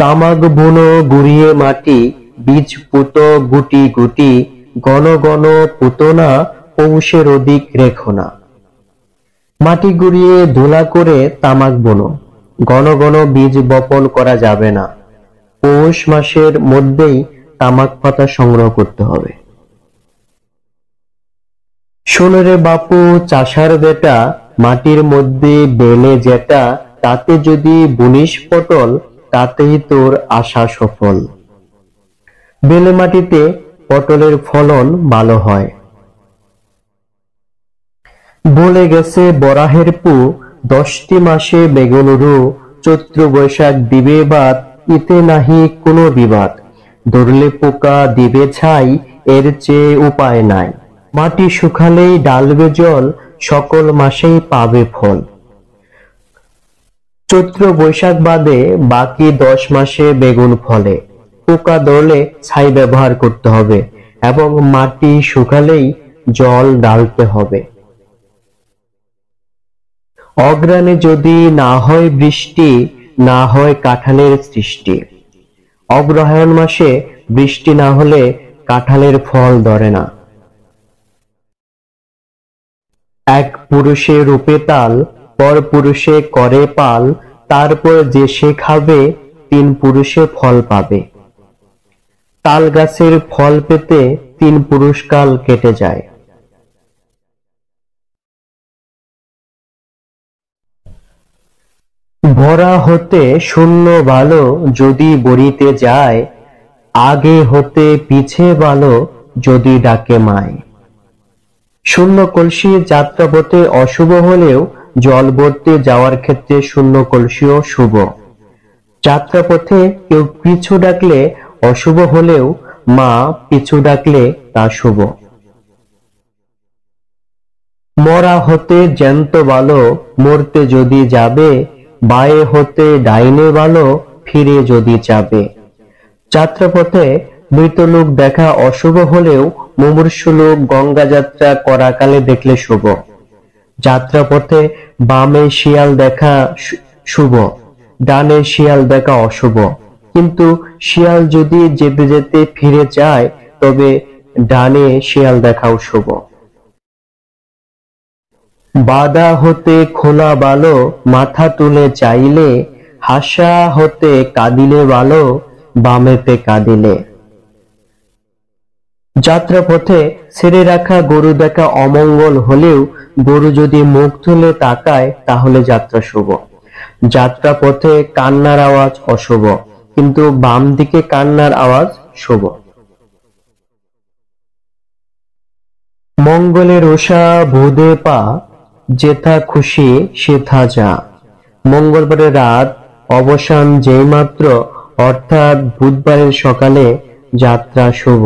তামাক বুনো গুড়িয়ে মাটি, বীজ পুতো গুটি গুটি, ঘন ঘন পুতো না, পৌষের অধিক রেখো না। মাটি গুড়িয়ে ধুলা করে তামাক বুনো, ঘন ঘন বীজ বপন করা যাবে না। পৌষ মাসের মধ্যেই তামাক পাতা সংগ্রহ করতে হবে। শোনো রে বাপু চাষার বেটা, মাটির মধ্যে বেলে যেটা, তাতে যদি বুনিস পটল, তাতেই তোর আশা সফল। বেলে মাটিতে পটলের ফলন ভালো হয়। বলে গেছে বরাহের পু, 10টি মাসে বেগুন রু, চৈত্র বৈশাখ দিবে বাত, ইতে নাহি কোনো বিবাদ। ধরলে পোকা দিবে ছাই, এর চেয়ে উপায় নাই। মাটি শুকালেই ডালবে জল, সকল মাসেই পাবে ফল। চৈত্র বৈশাখ বাদে বাকি 10 মাসে বেগুন ফলে। পোকা ধরলে ছাই ব্যবহার করতে হবে এবং মাটি শুকালেই জল ঢালতে হবে। অগ্রাণে যদি না হয় বৃষ্টি, না হয় কাঁঠালের সৃষ্টি। অগ্রহায়ণ মাসে বৃষ্টি না হলে কাঁঠালের ফল ধরে না। এক পুরুষে রূপে তাল, পর পুরুষে করে পাল, তারপর যে সে খাবে 3 পুরুষে ফল পাবে। তাল গাছের ফল পেতে 3 পুরুষকাল কেটে যায়। ভরা হতে শূন্য ভালো, যদি বরিতে যায়, আগে হতে পিছে ভালো, যদি ডাকে মায়। শূন্য কলসি যাত্রাপথে অশুভ হলেও জল ভরতে যাওয়ার ক্ষেত্রে শূন্য কলসিও শুভ। যাত্রাপথে কেউ পিছু ডাকলে অশুভ হলেও মা পিছু ডাকলে তা শুভ। মরা হতে জ্যান্ত ভালো, মরতে যদি যাবে, বায়ে হতে ডাইনে ভালো, ফিরে যদি যাবে। যাত্রাপথে মৃত লোক দেখা অশুভ হলেও মুমূর্ষু লোক গঙ্গা যাত্রা করাকালে দেখলে শুভ। যাত্রাপথে বামে শিয়াল দেখা শুভ, ডানে শিয়াল দেখা অশুভ। কিন্তু শিয়াল যদি যেতে যেতে ফিরে যায়, তবে ডানে শিয়াল দেখাও শুভ। বাধা হতে খোলা ভালো, মাথা তুলে চাইলে, হাসা হতে কাঁদিলে ভালো, বামেতে কাঁদিলে। যাত্রাপথে ছেড়ে রাখা গরু দেখা অমঙ্গল হলেও গরু যদি মুখ তুলে তাকায় তাহলে যাত্রা শুভ। যাত্রাপথে কান্নার আওয়াজ অশুভ, কিন্তু বাম দিকে কান্নার আওয়াজ শুভ। মঙ্গলের ওষা বুধে পা, যেথা খুশি সেথা যা। মঙ্গলবারের রাত অবসান যেই মাত্র, অর্থাৎ বুধবারের সকালে যাত্রা শুভ।